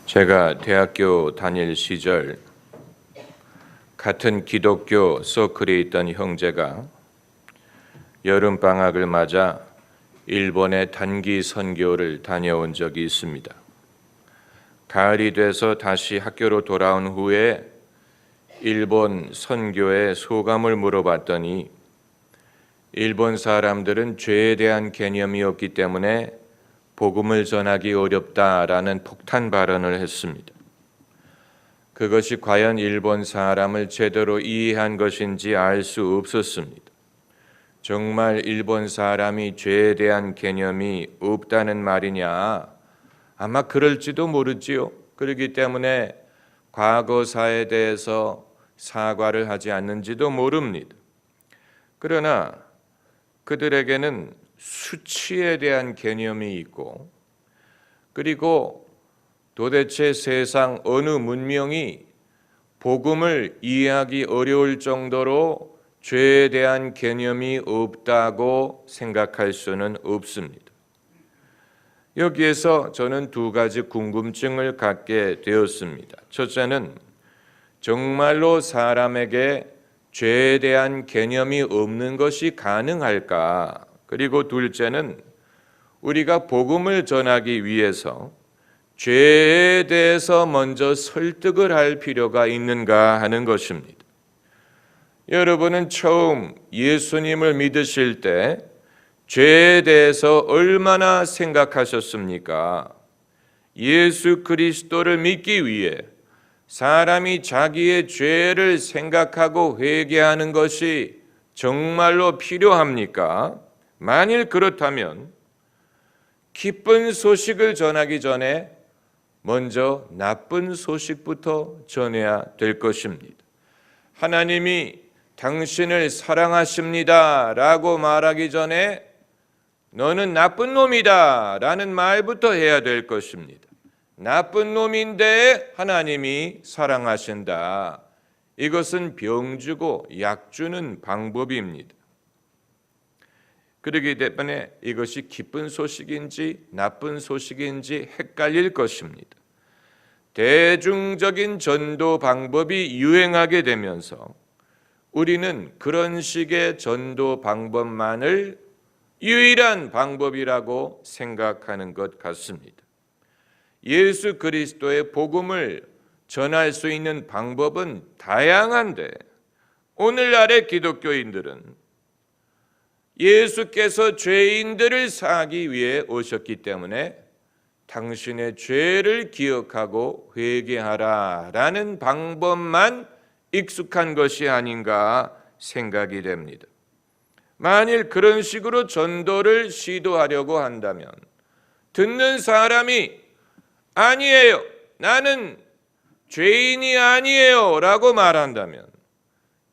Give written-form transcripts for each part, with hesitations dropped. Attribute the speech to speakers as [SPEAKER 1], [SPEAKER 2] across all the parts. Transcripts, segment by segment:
[SPEAKER 1] 제가 대학교 다닐 시절 같은 기독교 서클에 있던 형제가 여름방학을 맞아 일본에 단기 선교를 다녀온 적이 있습니다. 가을이 돼서 다시 학교로 돌아온 후에 일본 선교의 소감을 물어봤더니 일본 사람들은 죄에 대한 개념이 없기 때문에 복음을 전하기 어렵다라는 폭탄 발언을 했습니다. 그것이 과연 일본 사람을 제대로 이해한 것인지 알 수 없었습니다. 정말 일본 사람이 죄에 대한 개념이 없다는 말이냐? 아마 그럴지도 모르지요. 그렇기 때문에 과거사에 대해서 사과를 하지 않는지도 모릅니다. 그러나 그들에게는 수치에 대한 개념이 있고, 그리고 도대체 세상 어느 문명이 복음을 이해하기 어려울 정도로 죄에 대한 개념이 없다고 생각할 수는 없습니다. 여기에서 저는 두 가지 궁금증을 갖게 되었습니다. 첫째는 정말로 사람에게 죄에 대한 개념이 없는 것이 가능할까? 그리고 둘째는 우리가 복음을 전하기 위해서 죄에 대해서 먼저 설득을 할 필요가 있는가 하는 것입니다. 여러분은 처음 예수님을 믿으실 때 죄에 대해서 얼마나 생각하셨습니까? 예수 그리스도를 믿기 위해 사람이 자기의 죄를 생각하고 회개하는 것이 정말로 필요합니까? 만일 그렇다면 기쁜 소식을 전하기 전에 먼저 나쁜 소식부터 전해야 될 것입니다. 하나님이 당신을 사랑하십니다 라고 말하기 전에 너는 나쁜 놈이다 라는 말부터 해야 될 것입니다. 나쁜 놈인데 하나님이 사랑하신다. 이것은 병 주고 약 주는 방법입니다. 그렇기 때문에 이것이 기쁜 소식인지 나쁜 소식인지 헷갈릴 것입니다. 대중적인 전도 방법이 유행하게 되면서 우리는 그런 식의 전도 방법만을 유일한 방법이라고 생각하는 것 같습니다. 예수 그리스도의 복음을 전할 수 있는 방법은 다양한데 오늘날의 기독교인들은 예수께서 죄인들을 사하기 위해 오셨기 때문에 당신의 죄를 기억하고 회개하라라는 방법만 익숙한 것이 아닌가 생각이 됩니다. 만일 그런 식으로 전도를 시도하려고 한다면 듣는 사람이 아니에요, 나는 죄인이 아니에요 라고 말한다면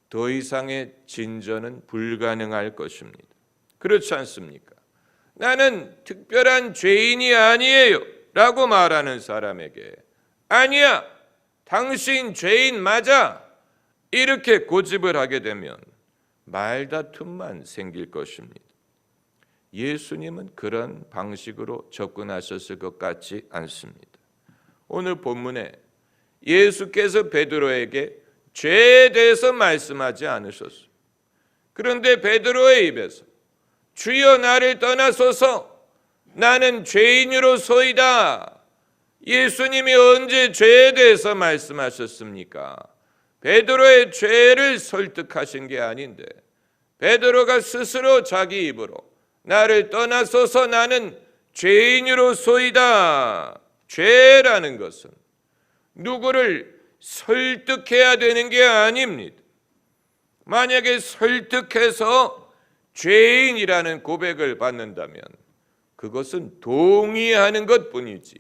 [SPEAKER 1] 더 이상의 진전은 불가능할 것입니다. 그렇지 않습니까? 나는 특별한 죄인이 아니에요 라고 말하는 사람에게 아니야, 당신 죄인 맞아 이렇게 고집을 하게 되면 말다툼만 생길 것입니다. 예수님은 그런 방식으로 접근하셨을 것 같지 않습니다. 오늘 본문에 예수께서 베드로에게 죄에 대해서 말씀하지 않으셨어요. 그런데 베드로의 입에서 주여 나를 떠나소서 나는 죄인으로소이다. 예수님이 언제 죄에 대해서 말씀하셨습니까? 베드로의 죄를 설득하신 게 아닌데 베드로가 스스로 자기 입으로 나를 떠나소서 나는 죄인으로소이다. 죄라는 것은 누구를 설득해야 되는 게 아닙니다. 만약에 설득해서 죄인이라는 고백을 받는다면 그것은 동의하는 것뿐이지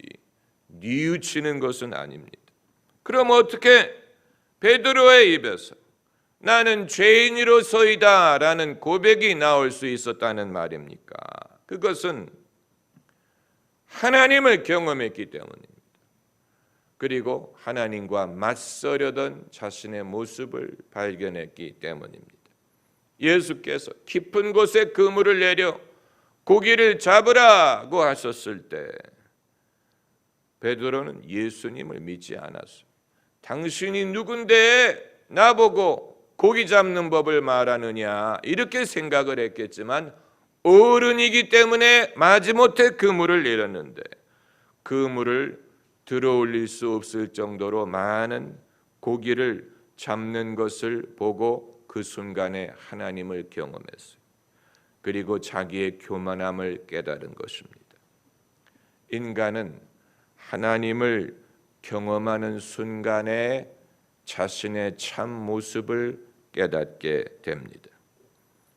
[SPEAKER 1] 뉘우치는 것은 아닙니다. 그럼 어떻게 베드로의 입에서 나는 죄인으로서이다 라는 고백이 나올 수 있었다는 말입니까? 그것은 하나님을 경험했기 때문입니다. 그리고 하나님과 맞서려던 자신의 모습을 발견했기 때문입니다. 예수께서 깊은 곳에 그물을 내려 고기를 잡으라고 하셨을 때 베드로는 예수님을 믿지 않았어요. 당신이 누군데 나보고 고기 잡는 법을 말하느냐 이렇게 생각을 했겠지만 어른이기 때문에 마지못해 그물을 내렸는데 그물을 들어올릴 수 없을 정도로 많은 고기를 잡는 것을 보고 그 순간에 하나님을 경험했어요. 그리고 자기의 교만함을 깨달은 것입니다. 인간은 하나님을 경험하는 순간에 자신의 참 모습을 깨닫게 됩니다.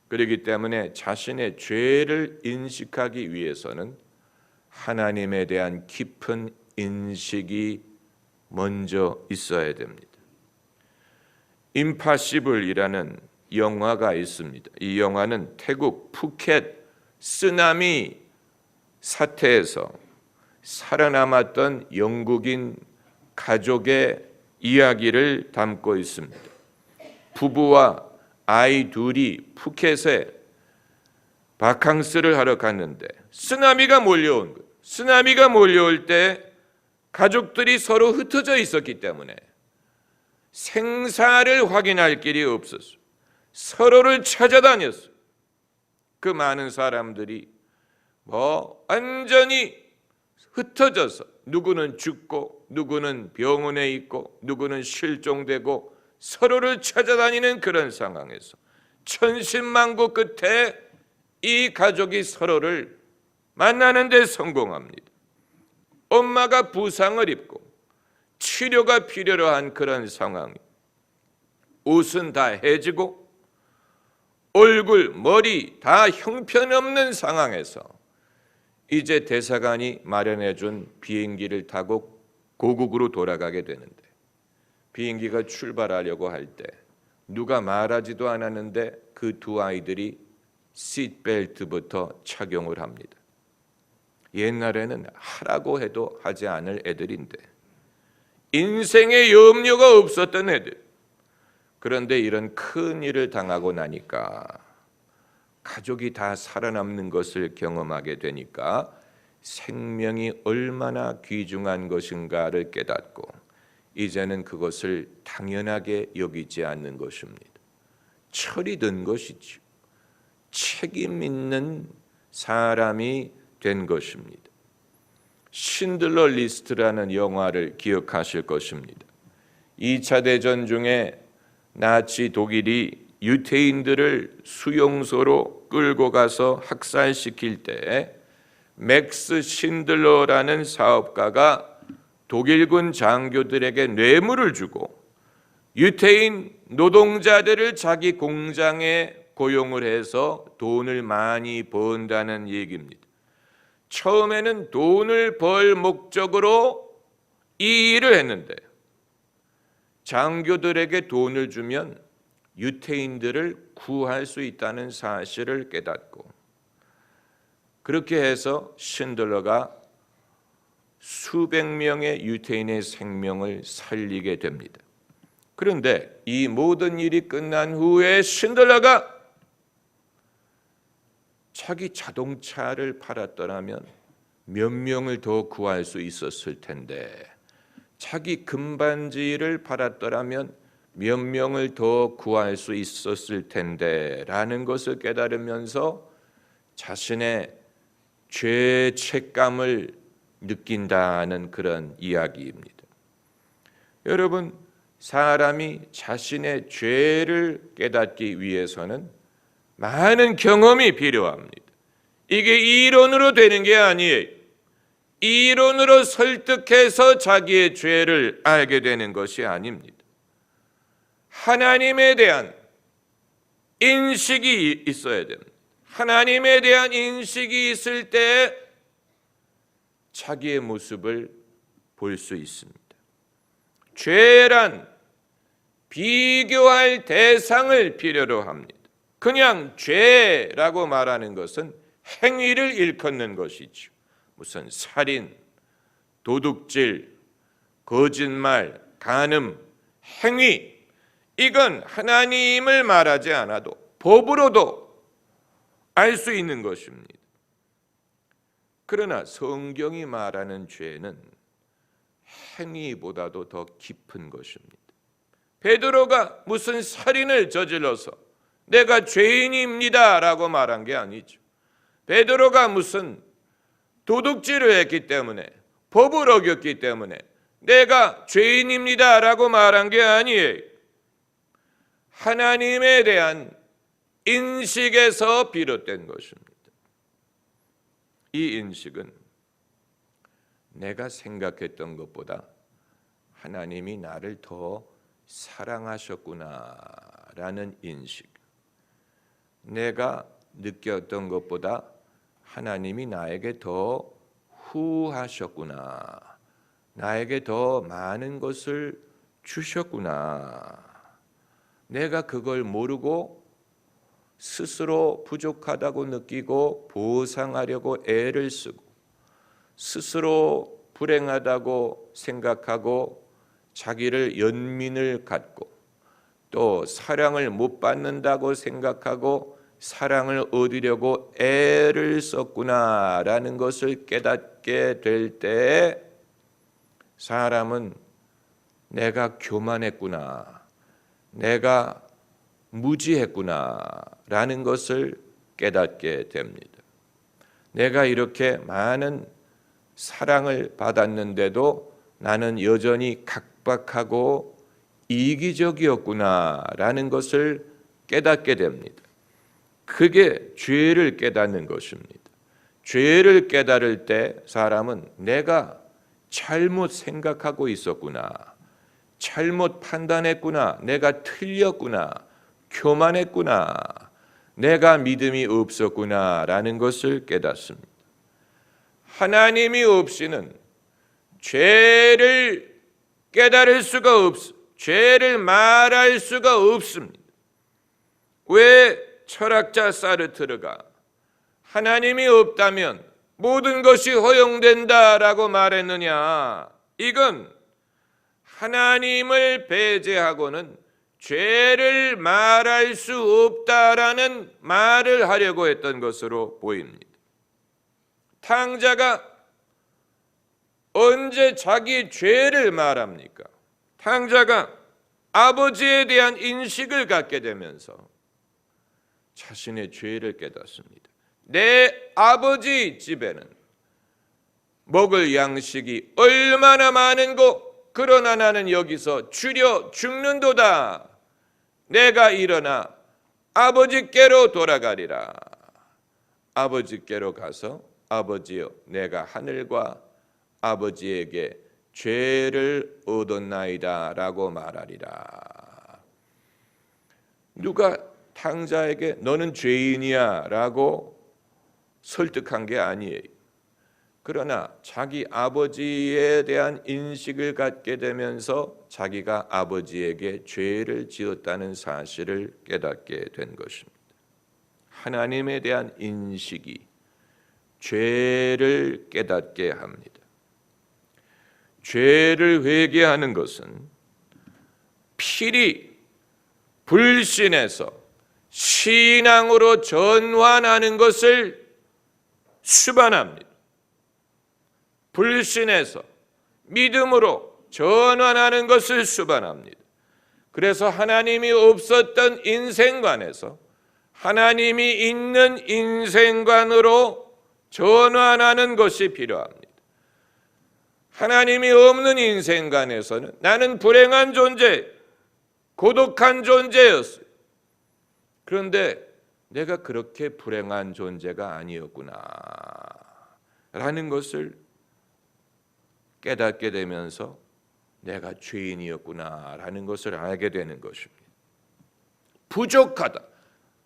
[SPEAKER 1] 그렇기 때문에 자신의 죄를 인식하기 위해서는 하나님에 대한 깊은 인식이 먼저 있어야 됩니다. 임파시블이라는 영화가 있습니다. 이 영화는 태국 푸켓 쓰나미 사태에서 살아남았던 영국인 가족의 이야기를 담고 있습니다. 부부와 아이 둘이 푸켓에 바캉스를 하러 갔는데 쓰나미가 몰려온 거예요. 쓰나미가 몰려올 때 가족들이 서로 흩어져 있었기 때문에 생사를 확인할 길이 없었어요. 서로를 찾아다녔어요. 그 많은 사람들이 완전히 흩어져서 누구는 죽고 누구는 병원에 있고 누구는 실종되고 서로를 찾아다니는 그런 상황에서 천신만고 끝에 이 가족이 서로를 만나는 데 성공합니다. 엄마가 부상을 입고 치료가 필요로 한 그런 상황, 옷은 다 해지고 얼굴, 머리 다 형편없는 상황에서 이제 대사관이 마련해준 비행기를 타고 고국으로 돌아가게 되는데 비행기가 출발하려고 할 때 누가 말하지도 않았는데 그 두 아이들이 시트벨트부터 착용을 합니다. 옛날에는 하라고 해도 하지 않을 애들인데 인생에 염려가 없었던 애들. 그런데 이런 큰 일을 당하고 나니까 가족이 다 살아남는 것을 경험하게 되니까 생명이 얼마나 귀중한 것인가를 깨닫고 이제는 그것을 당연하게 여기지 않는 것입니다. 철이 든 것이죠. 책임 있는 사람이 된 것입니다. 신들러 리스트라는 영화를 기억하실 것입니다. 2차 대전 중에 나치 독일이 유태인들을 수용소로 끌고 가서 학살시킬 때 맥스 신들러라는 사업가가 독일군 장교들에게 뇌물을 주고 유태인 노동자들을 자기 공장에 고용을 해서 돈을 많이 번다는 얘기입니다. 처음에는 돈을 벌 목적으로 이 일을 했는데 장교들에게 돈을 주면 유태인들을 구할 수 있다는 사실을 깨닫고 그렇게 해서 신들러가 수백 명의 유태인의 생명을 살리게 됩니다. 그런데 이 모든 일이 끝난 후에 신들러가 자기 자동차를 팔았더라면 몇 명을 더 구할 수 있었을 텐데 자기 금반지를 팔았더라면 몇 명을 더 구할 수 있었을 텐데 라는 것을 깨달으면서 자신의 죄책감을 느낀다는 그런 이야기입니다. 여러분, 사람이 자신의 죄를 깨닫기 위해서는 많은 경험이 필요합니다. 이게 이론으로 되는 게 아니에요. 이론으로 설득해서 자기의 죄를 알게 되는 것이 아닙니다. 하나님에 대한 인식이 있어야 됩니다. 하나님에 대한 인식이 있을 때 자기의 모습을 볼 수 있습니다. 죄란 비교할 대상을 필요로 합니다. 그냥 죄라고 말하는 것은 행위를 일컫는 것이죠. 무슨 살인, 도둑질, 거짓말, 간음, 행위, 이건 하나님을 말하지 않아도 법으로도 알 수 있는 것입니다. 그러나 성경이 말하는 죄는 행위보다도 더 깊은 것입니다. 베드로가 무슨 살인을 저질러서 내가 죄인입니다 라고 말한 게 아니죠. 베드로가 무슨 도둑질을 했기 때문에, 법을 어겼기 때문에 내가 죄인입니다 라고 말한 게 아니에요. 하나님에 대한 인식에서 비롯된 것입니다. 이 인식은 내가 생각했던 것보다 하나님이 나를 더 사랑하셨구나라는 인식, 내가 느꼈던 것보다 하나님이 나에게 더 후하셨구나, 나에게 더 많은 것을 주셨구나, 내가 그걸 모르고 스스로 부족하다고 느끼고 보상하려고 애를 쓰고 스스로 불행하다고 생각하고 자기를 연민을 갖고 또 사랑을 못 받는다고 생각하고 사랑을 얻으려고 애를 썼구나라는 것을 깨닫게 될 때 사람은 내가 교만했구나, 내가 무지했구나라는 것을 깨닫게 됩니다. 내가 이렇게 많은 사랑을 받았는데도 나는 여전히 각박하고 이기적이었구나라는 것을 깨닫게 됩니다. 그게 죄를 깨닫는 것입니다. 죄를 깨달을 때 사람은 내가 잘못 생각하고 있었구나, 잘못 판단했구나, 내가 틀렸구나, 교만했구나, 내가 믿음이 없었구나라는 것을 깨닫습니다. 하나님이 없이는 죄를 깨달을 수가 죄를 말할 수가 없습니다. 왜 철학자 사르트르가 하나님이 없다면 모든 것이 허용된다라고 말했느냐? 이건 하나님을 배제하고는 죄를 말할 수 없다라는 말을 하려고 했던 것으로 보입니다. 탕자가 언제 자기 죄를 말합니까? 탕자가 아버지에 대한 인식을 갖게 되면서 자신의 죄를 깨닫습니다. 내 아버지 집에는 먹을 양식이 얼마나 많은고, 그러나 나는 여기서 줄여 죽는도다. 내가 일어나 아버지께로 돌아가리라. 아버지께로 가서 아버지여, 내가 하늘과 아버지에게 죄를 얻었나이다 라고 말하리라. 누가 탕자에게 너는 죄인이야 라고 설득한 게 아니에요. 그러나 자기 아버지에 대한 인식을 갖게 되면서 자기가 아버지에게 죄를 지었다는 사실을 깨닫게 된 것입니다. 하나님에 대한 인식이 죄를 깨닫게 합니다. 죄를 회개하는 것은 필히 불신에서 신앙으로 전환하는 것을 수반합니다. 불신에서 믿음으로 전환하는 것을 수반합니다. 그래서 하나님이 없었던 인생관에서 하나님이 있는 인생관으로 전환하는 것이 필요합니다. 하나님이 없는 인생관에서는 나는 불행한 존재, 고독한 존재였어요. 그런데 내가 그렇게 불행한 존재가 아니었구나 라는 것을 깨닫게 되면서 내가 죄인이었구나 라는 것을 알게 되는 것입니다. 부족하다.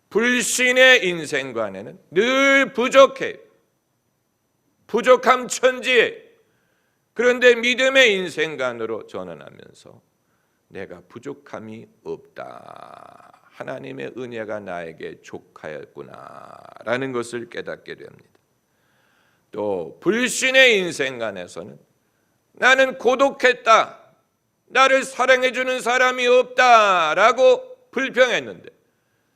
[SPEAKER 1] 불신의 인생관에는 늘 부족해요. 부족함 천지에. 그런데 믿음의 인생관으로 전환하면서 내가 부족함이 없다. 하나님의 은혜가 나에게 족하였구나라는 것을 깨닫게 됩니다. 또 불신의 인생관에서는 나는 고독했다. 나를 사랑해주는 사람이 없다라고 불평했는데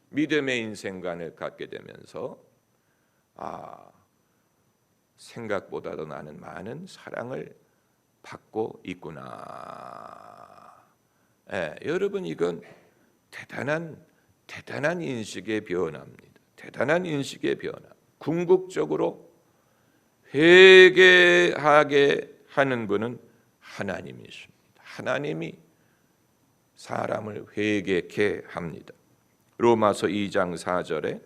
[SPEAKER 1] 믿음의 인생관을 갖게 되면서 생각보다도 나는 많은 사랑을 받고 있구나. 여러분, 이건 대단한 인식의 변화입니다. 대단한 인식의 변화. 궁극적으로 회개하게 하는 분은 하나님이십니다. 하나님이 사람을 회개케 합니다. 로마서 2장 4절에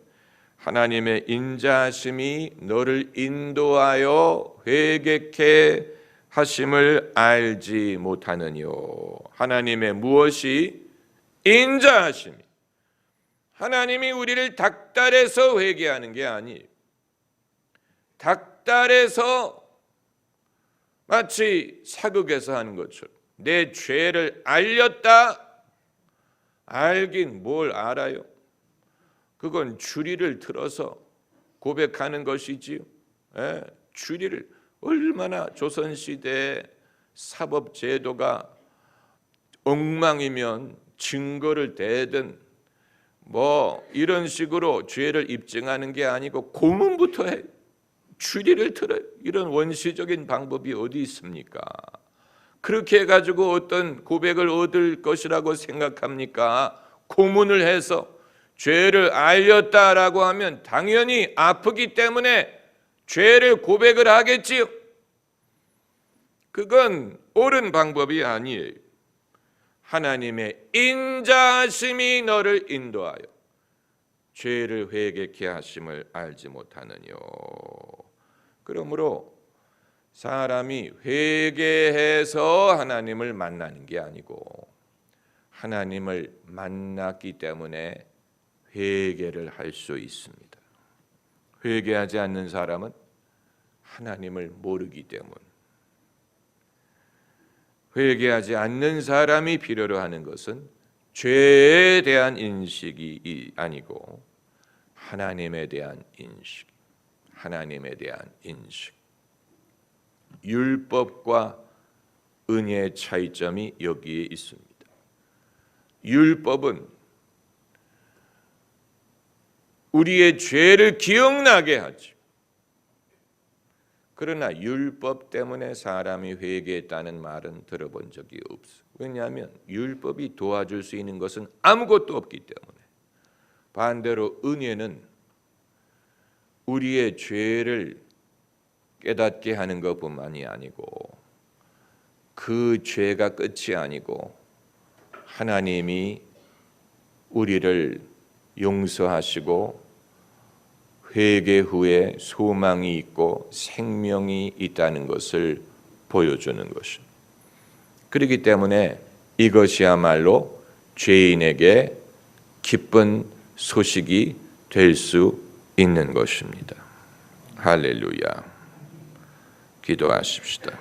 [SPEAKER 1] 하나님의 인자하심이 너를 인도하여 회개케 하심을 알지 못하느뇨. 하나님의 무엇이 인자하심이, 하나님이 우리를 닥달해서 회개하는 게 아니에요. 닥달해서 마치 사극에서 하는 것처럼 내 죄를 알렸다. 알긴 뭘 알아요? 그건 주리를 틀어서 고백하는 것이지요. 주리를, 얼마나 조선시대의 사법제도가 엉망이면 증거를 대든 뭐 이런 식으로 죄를 입증하는 게 아니고 고문부터 해. 주리를 틀어요. 이런 원시적인 방법이 어디 있습니까? 그렇게 해가지고 어떤 고백을 얻을 것이라고 생각합니까? 고문을 해서 죄를 알렸다라고 하면 당연히 아프기 때문에 죄를 고백을 하겠지요. 그건 옳은 방법이 아니에요. 하나님의 인자하심이 너를 인도하여 죄를 회개케 하심을 알지 못하느뇨. 그러므로 사람이 회개해서 하나님을 만나는 게 아니고 하나님을 만났기 때문에 회개를 할 수 있습니다. 회개하지 않는 사람은 하나님을 모르기 때문. 회개하지 않는 사람이 필요로 하는 것은 죄에 대한 인식이 아니고 하나님에 대한 인식. 하나님에 대한 인식. 율법과 은혜의 차이점이 여기에 있습니다. 율법은 우리의 죄를 기억나게 하죠. 그러나 율법 때문에 사람이 회개했다는 말은 들어본 적이 없어요. 왜냐하면 율법이 도와줄 수 있는 것은 아무것도 없기 때문에. 반대로 은혜는 우리의 죄를 깨닫게 하는 것뿐만이 아니고 그 죄가 끝이 아니고 하나님이 우리를 용서하시고 회개 후에 소망이 있고 생명이 있다는 것을 보여주는 것입니다. 그렇기 때문에 이것이야말로 죄인에게 기쁜 소식이 될 수 있는 것입니다. 할렐루야. 기도하십시다.